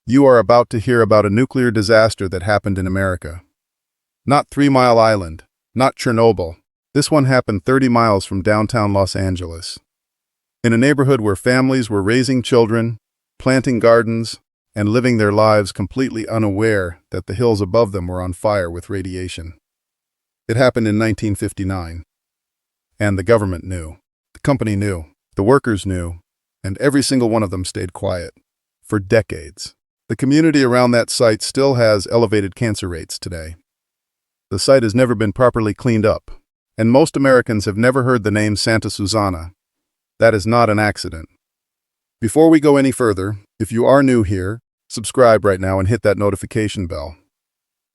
You are about to hear about a nuclear disaster that happened in America. Not 3 Mile Island, not Chernobyl. This one happened 30 miles from downtown Los Angeles. In a neighborhood where families were raising children, planting gardens, and living their lives completely unaware that the hills above them were on fire with radiation. It happened in 1959. And the government knew. The company knew. The workers knew. And every single one of them stayed quiet. For decades. The community around that site still has elevated cancer rates today. The site has never been properly cleaned up. And most Americans have never heard the name Santa Susana. That is not an accident. Before we go any further, if you are new here, subscribe right now and hit that notification bell.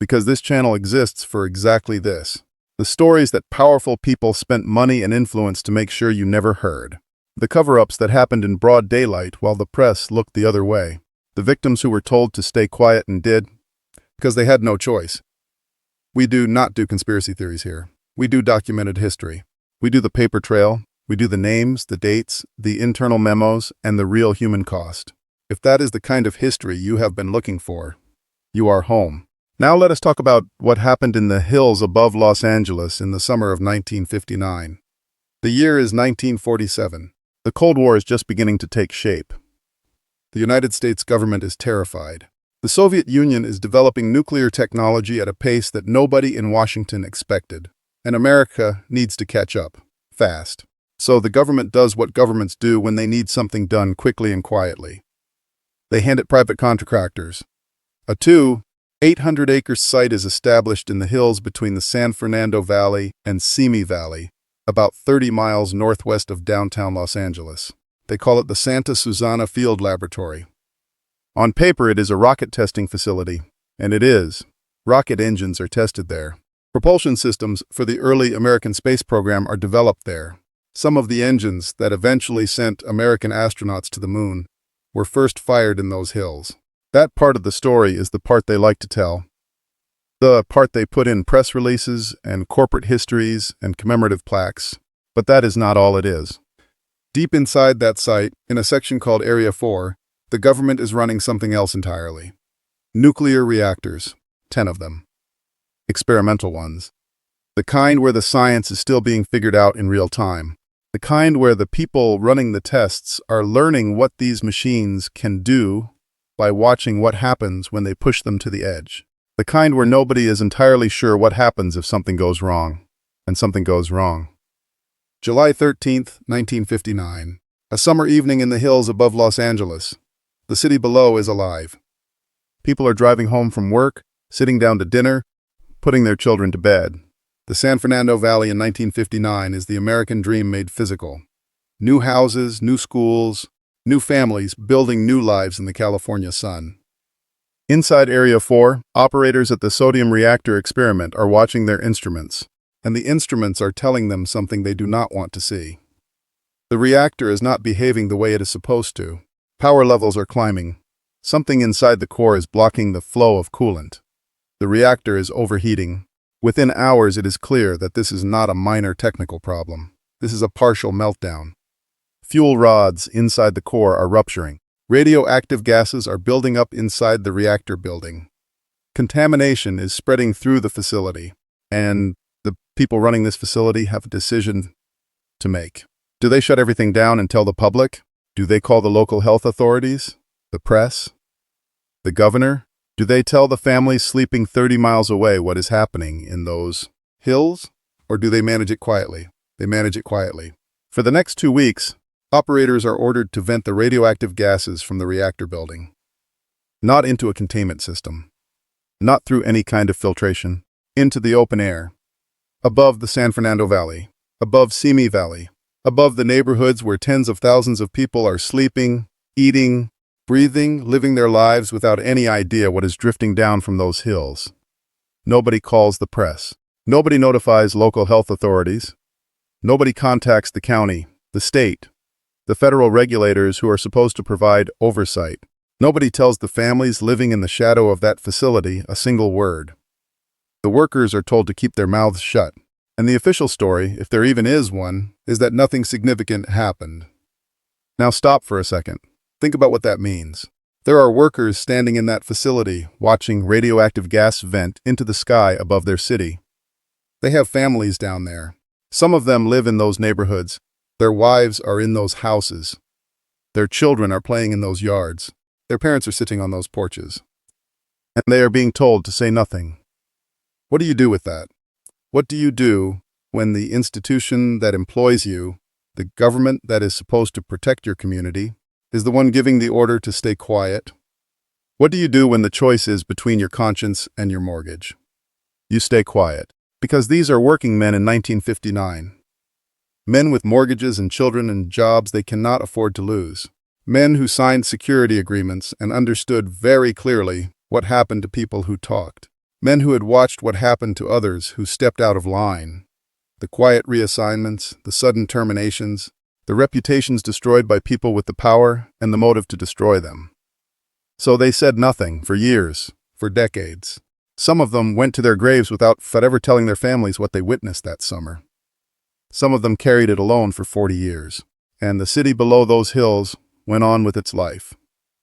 Because this channel exists for exactly this. The stories that powerful people spent money and influence to make sure you never heard. The cover-ups that happened in broad daylight while the press looked the other way. The victims who were told to stay quiet and did, because they had no choice. We do not do conspiracy theories here. We do documented history. We do the paper trail. We do the names, the dates, the internal memos, and the real human cost. If that is the kind of history you have been looking for, you are home. Now let us talk about what happened in the hills above Los Angeles in the summer of 1959. The year is 1947. The Cold War is just beginning to take shape. The United States government is terrified. The Soviet Union is developing nuclear technology at a pace that nobody in Washington expected, and America needs to catch up, fast. So the government does what governments do when they need something done quickly and quietly. They hand it private contractors. A 800-acre site is established in the hills between the San Fernando Valley and Simi Valley, about 30 miles northwest of downtown Los Angeles. They call it the Santa Susana Field Laboratory. On paper, it is a rocket testing facility, and it is. Rocket engines are tested there. Propulsion systems for the early American space program are developed there. Some of the engines that eventually sent American astronauts to the moon were first fired in those hills. That part of the story is the part they like to tell. The part they put in press releases and corporate histories and commemorative plaques. But that is not all it is. Deep inside that site, in a section called Area 4, the government is running something else entirely. Nuclear reactors, 10 of them. Experimental ones. The kind where the science is still being figured out in real time. The kind where the people running the tests are learning what these machines can do by watching what happens when they push them to the edge. The kind where nobody is entirely sure what happens if something goes wrong. And something goes wrong. July 13th, 1959. A summer evening in the hills above Los Angeles. The city below is alive. People are driving home from work, sitting down to dinner, putting their children to bed. The San Fernando Valley in 1959 is the American dream made physical. New houses, new schools, new families building new lives in the California sun. Inside Area 4, operators at the sodium reactor experiment are watching their instruments, and the instruments are telling them something they do not want to see. The reactor is not behaving the way it is supposed to. Power levels are climbing. Something inside the core is blocking the flow of coolant. The reactor is overheating. Within hours, it is clear that this is not a minor technical problem. This is a partial meltdown. Fuel rods inside the core are rupturing. Radioactive gases are building up inside the reactor building. Contamination is spreading through the facility, and the people running this facility have a decision to make. Do they shut everything down and tell the public? Do they call the local health authorities? The press? The governor? Do they tell the families sleeping 30 miles away what is happening in those hills? Or do they manage it quietly? They manage it quietly. For the next 2 weeks, operators are ordered to vent the radioactive gases from the reactor building. Not into a containment system. Not through any kind of filtration. Into the open air. Above the San Fernando Valley. Above Simi Valley. Above the neighborhoods where tens of thousands of people are sleeping, eating, breathing, living their lives without any idea what is drifting down from those hills. Nobody calls the press. Nobody notifies local health authorities. Nobody contacts the county, the state, the federal regulators who are supposed to provide oversight. Nobody tells the families living in the shadow of that facility a single word. The workers are told to keep their mouths shut. And the official story, if there even is one, is that nothing significant happened. Now stop for a second. Think about what that means. There are workers standing in that facility, watching radioactive gas vent into the sky above their city. They have families down there. Some of them live in those neighborhoods. Their wives are in those houses. Their children are playing in those yards. Their parents are sitting on those porches. And they are being told to say nothing. What do you do with that? What do you do when the institution that employs you, the government that is supposed to protect your community, is the one giving the order to stay quiet? What do you do when the choice is between your conscience and your mortgage? You stay quiet, because these are working men in 1959. Men with mortgages and children and jobs they cannot afford to lose. Men who signed security agreements and understood very clearly what happened to people who talked. Men who had watched what happened to others who stepped out of line. The quiet reassignments, the sudden terminations, the reputations destroyed by people with the power and the motive to destroy them. So they said nothing for years, for decades. Some of them went to their graves without ever telling their families what they witnessed that summer. Some of them carried it alone for 40 years. And the city below those hills went on with its life.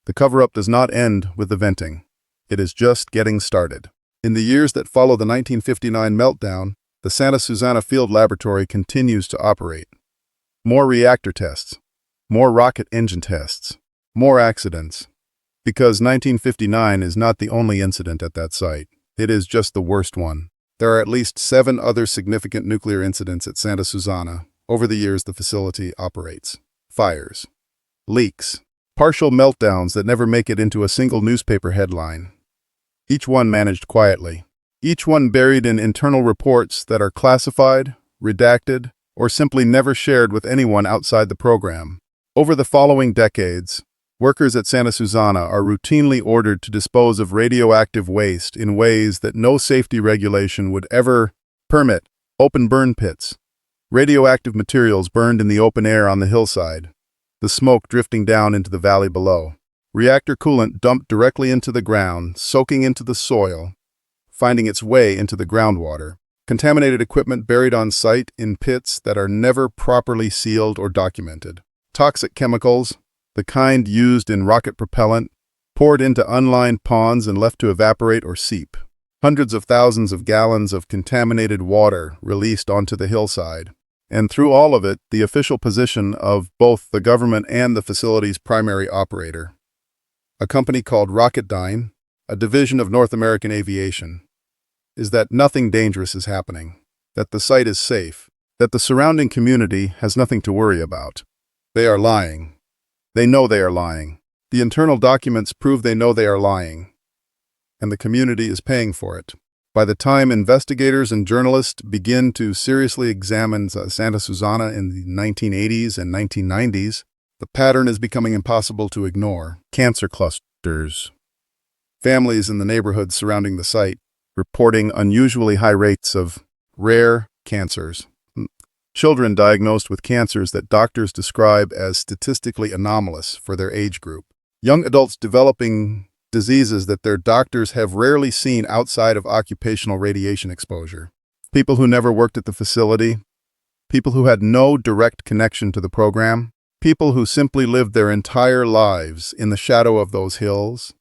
The cover-up does not end with the venting. It is just getting started. In the years that follow the 1959 meltdown, the Santa Susana Field Laboratory continues to operate. More reactor tests, more rocket engine tests, more accidents. Because 1959 is not the only incident at that site. It is just the worst one. There are at least 7 other significant nuclear incidents at Santa Susana over the years the facility operates. Fires, leaks, partial meltdowns that never make it into a single newspaper headline. Each one managed quietly. Each one buried in internal reports that are classified, redacted, or simply never shared with anyone outside the program. Over the following decades, workers at Santa Susana are routinely ordered to dispose of radioactive waste in ways that no safety regulation would ever permit. Open burn pits. Radioactive materials burned in the open air on the hillside. The smoke drifting down into the valley below. Reactor coolant dumped directly into the ground, soaking into the soil, finding its way into the groundwater. Contaminated equipment buried on site in pits that are never properly sealed or documented. Toxic chemicals, the kind used in rocket propellant, poured into unlined ponds and left to evaporate or seep. Hundreds of thousands of gallons of contaminated water released onto the hillside. And through all of it, the official position of both the government and the facility's primary operator. A company called Rocketdyne, a division of North American Aviation, is that nothing dangerous is happening, that the site is safe, that the surrounding community has nothing to worry about. They are lying. They know they are lying. The internal documents prove they know they are lying. And the community is paying for it. By the time investigators and journalists begin to seriously examine Santa Susana in the 1980s and 1990s, the pattern is becoming impossible to ignore. Cancer clusters. Families in the neighborhoods surrounding the site reporting unusually high rates of rare cancers. Children diagnosed with cancers that doctors describe as statistically anomalous for their age group. Young adults developing diseases that their doctors have rarely seen outside of occupational radiation exposure. People who never worked at the facility. People who had no direct connection to the program. People who simply lived their entire lives in the shadow of those hills,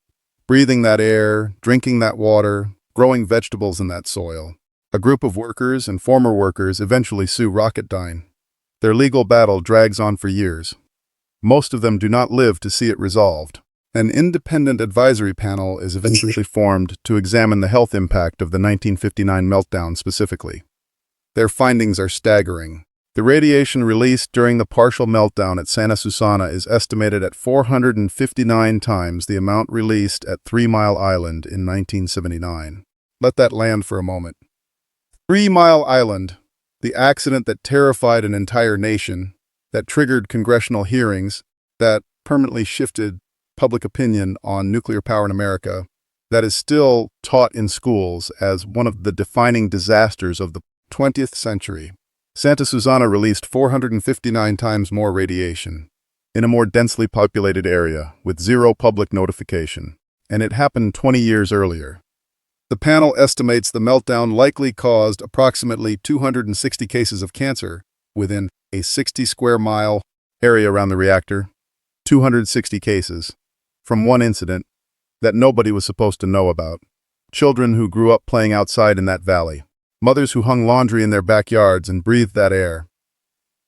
breathing that air, drinking that water, growing vegetables in that soil. A group of workers and former workers eventually sue Rocketdyne. Their legal battle drags on for years. Most of them do not live to see it resolved. An independent advisory panel is eventually formed to examine the health impact of the 1959 meltdown specifically. Their findings are staggering. The radiation released during the partial meltdown at Santa Susana is estimated at 459 times the amount released at 3 Mile Island in 1979. Let that land for a moment. 3 Mile Island, the accident that terrified an entire nation, that triggered congressional hearings, that permanently shifted public opinion on nuclear power in America, that is still taught in schools as one of the defining disasters of the 20th century. Santa Susana released 459 times more radiation in a more densely populated area with zero public notification, and it happened 20 years earlier. The panel estimates the meltdown likely caused approximately 260 cases of cancer within a 60 square mile area around the reactor. 260 cases. from one incident that nobody was supposed to know about. Children who grew up playing outside in that valley. Mothers who hung laundry in their backyards and breathed that air.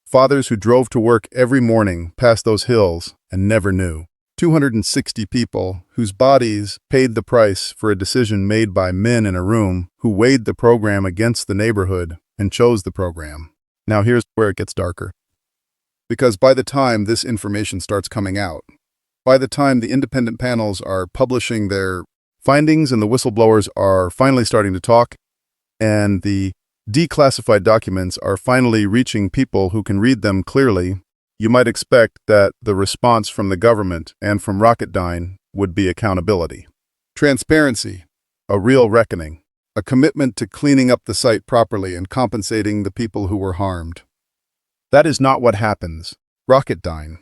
Fathers who drove to work every morning past those hills and never knew. 260 people whose bodies paid the price for a decision made by men in a room who weighed the program against the neighborhood and chose the program. Now here's where it gets darker. Because by the time this information starts coming out, by the time the independent panels are publishing their findings and the whistleblowers are finally starting to talk, and the declassified documents are finally reaching people who can read them clearly, you might expect that the response from the government and from Rocketdyne would be accountability. Transparency, a real reckoning, a commitment to cleaning up the site properly and compensating the people who were harmed. That is not what happens. Rocketdyne,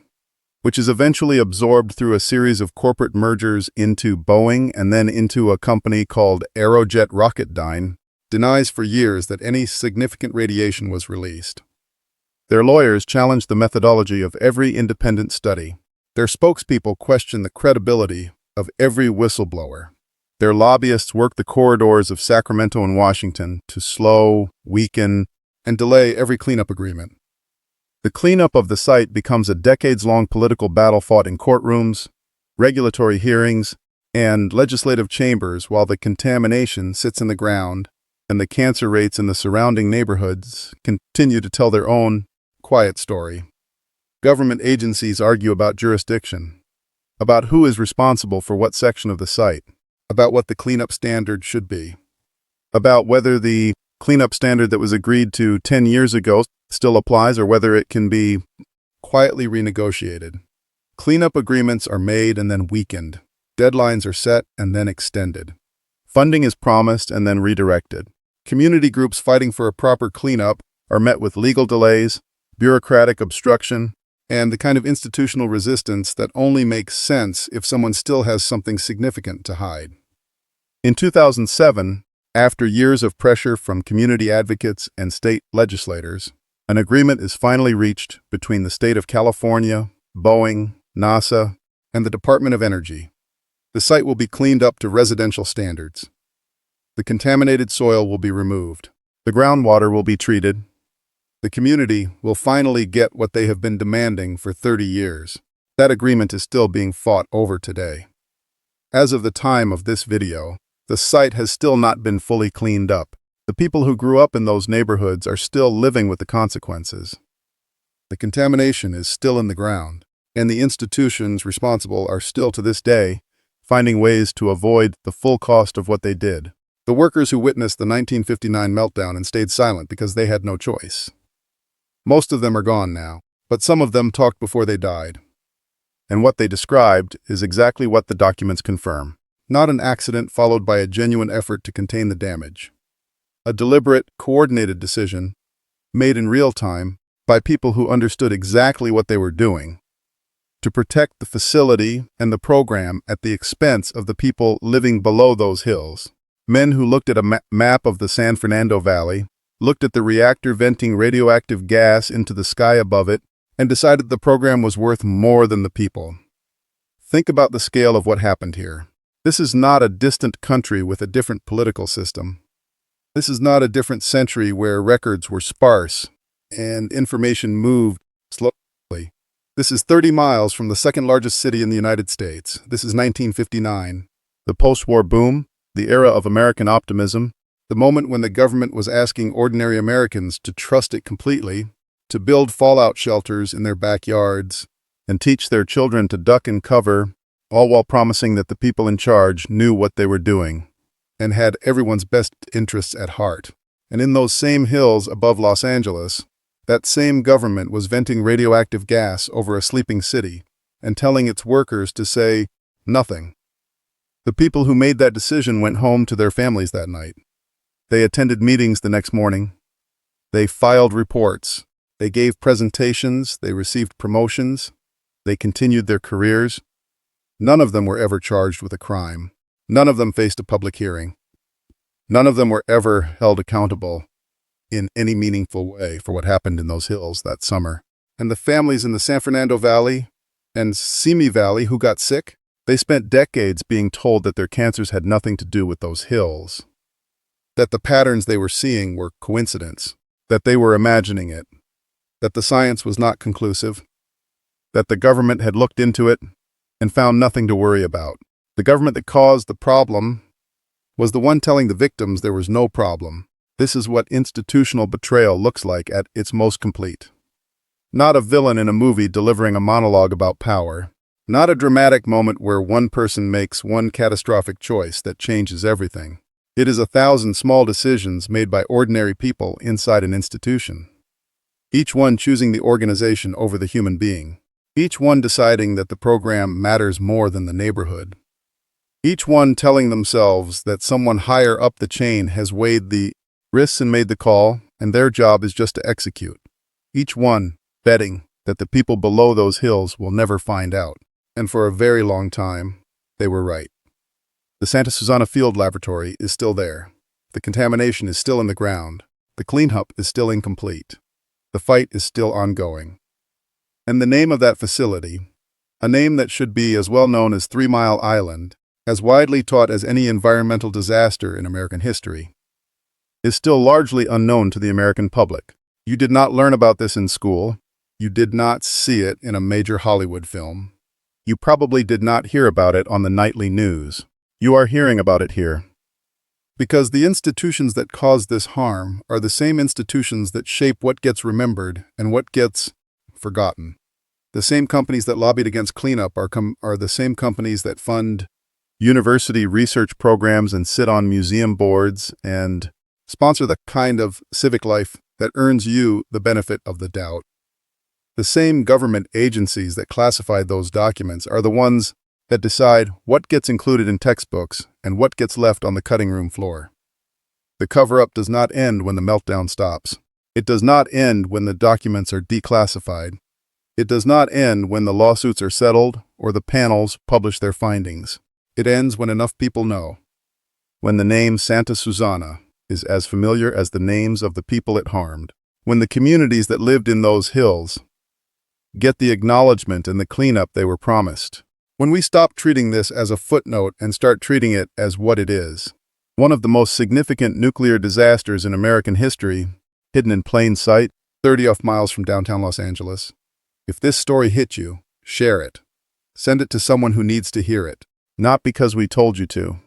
which is eventually absorbed through a series of corporate mergers into Boeing and then into a company called Aerojet Rocketdyne, denies for years that any significant radiation was released. Their lawyers challenge the methodology of every independent study. Their spokespeople question the credibility of every whistleblower. Their lobbyists work the corridors of Sacramento and Washington to slow, weaken, and delay every cleanup agreement. The cleanup of the site becomes a decades-long political battle fought in courtrooms, regulatory hearings, and legislative chambers while the contamination sits in the ground and the cancer rates in the surrounding neighborhoods continue to tell their own quiet story. Government agencies argue about jurisdiction, about who is responsible for what section of the site, about what the cleanup standard should be, about whether the cleanup standard that was agreed to 10 years ago still applies or whether it can be quietly renegotiated. Cleanup agreements are made and then weakened. Deadlines are set and then extended. Funding is promised and then redirected. Community groups fighting for a proper cleanup are met with legal delays, bureaucratic obstruction, and the kind of institutional resistance that only makes sense if someone still has something significant to hide. In 2007, after years of pressure from community advocates and state legislators, an agreement is finally reached between the state of California, Boeing, NASA, and the Department of Energy. The site will be cleaned up to residential standards. The contaminated soil will be removed. The groundwater will be treated. The community will finally get what they have been demanding for 30 years. That agreement is still being fought over today. As of the time of this video, the site has still not been fully cleaned up. The people who grew up in those neighborhoods are still living with the consequences. The contamination is still in the ground, and the institutions responsible are still to this day finding ways to avoid the full cost of what they did. The workers who witnessed the 1959 meltdown and stayed silent because they had no choice. Most of them are gone now, but some of them talked before they died. And what they described is exactly what the documents confirm. Not an accident followed by a genuine effort to contain the damage. A deliberate, coordinated decision, made in real time by people who understood exactly what they were doing, to protect the facility and the program at the expense of the people living below those hills. Men who looked at a map of the San Fernando Valley, looked at the reactor venting radioactive gas into the sky above it, and decided the program was worth more than the people. Think about the scale of what happened here. This is not a distant country with a different political system. This is not a different century where records were sparse and information moved slowly. This is 30 miles from the second largest city in the United States. This is 1959. The post-war boom, the era of American optimism, the moment when the government was asking ordinary Americans to trust it completely, to build fallout shelters in their backyards, and teach their children to duck and cover, all while promising that the people in charge knew what they were doing and had everyone's best interests at heart. And in those same hills above Los Angeles, that same government was venting radioactive gas over a sleeping city and telling its workers to say nothing. The people who made that decision went home to their families that night. They attended meetings the next morning. They filed reports. They gave presentations. They received promotions. They continued their careers. None of them were ever charged with a crime. None of them faced a public hearing. None of them were ever held accountable in any meaningful way for what happened in those hills that summer. And the families in the San Fernando Valley and Simi Valley who got sick, They spent decades being told that their cancers had nothing to do with those hills, that the patterns they were seeing were coincidence, that they were imagining it, that the science was not conclusive, that the government had looked into it and found nothing to worry about. The government that caused the problem was the one telling the victims there was no problem. This is what institutional betrayal looks like at its most complete. Not a villain in a movie delivering a monologue about power. Not a dramatic moment where one person makes one catastrophic choice that changes everything. It is 1,000 small decisions made by ordinary people inside an institution. Each one choosing the organization over the human being. Each one deciding that the program matters more than the neighborhood. Each one telling themselves that someone higher up the chain has weighed the risks and made the call, and their job is just to execute. Each one betting that the people below those hills will never find out. And for a very long time, they were right. The Santa Susana Field Laboratory is still there. The contamination is still in the ground. The cleanup is still incomplete. The fight is still ongoing. And the name of that facility, a name that should be as well known as 3 Mile Island, as widely taught as any environmental disaster in American history, is still largely unknown to the American public. You did not learn about this in school. You did not see it in a major Hollywood film. You probably did not hear about it on the nightly news. You are hearing about it here. Because the institutions that cause this harm are the same institutions that shape what gets remembered and what gets forgotten. The same companies that lobbied against cleanup are the same companies that fund university research programs and sit on museum boards and sponsor the kind of civic life that earns you the benefit of the doubt. The same government agencies that classified those documents are the ones that decide what gets included in textbooks and what gets left on the cutting room floor. The cover-up does not end when the meltdown stops. It does not end when the documents are declassified. It does not end when the lawsuits are settled or the panels publish their findings. It ends when enough people know. When the name Santa Susana is as familiar as the names of the people it harmed. When the communities that lived in those hills get the acknowledgement and the cleanup they were promised. When we stop treating this as a footnote and start treating it as what it is. One of the most significant nuclear disasters in American history, hidden in plain sight, 30 miles from downtown Los Angeles. If this story hit you, share it. Send it to someone who needs to hear it. Not because we told you to.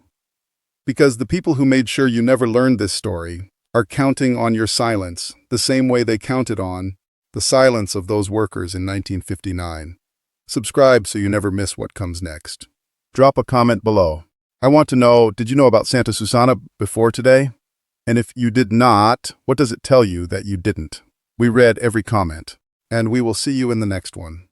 Because the people who made sure you never learned this story are counting on your silence the same way they counted on the silence of those workers in 1959. Subscribe so you never miss what comes next. Drop a comment below. I want to know, did you know about Santa Susana before today? And if you did not, what does it tell you that you didn't? We read every comment, and we will see you in the next one.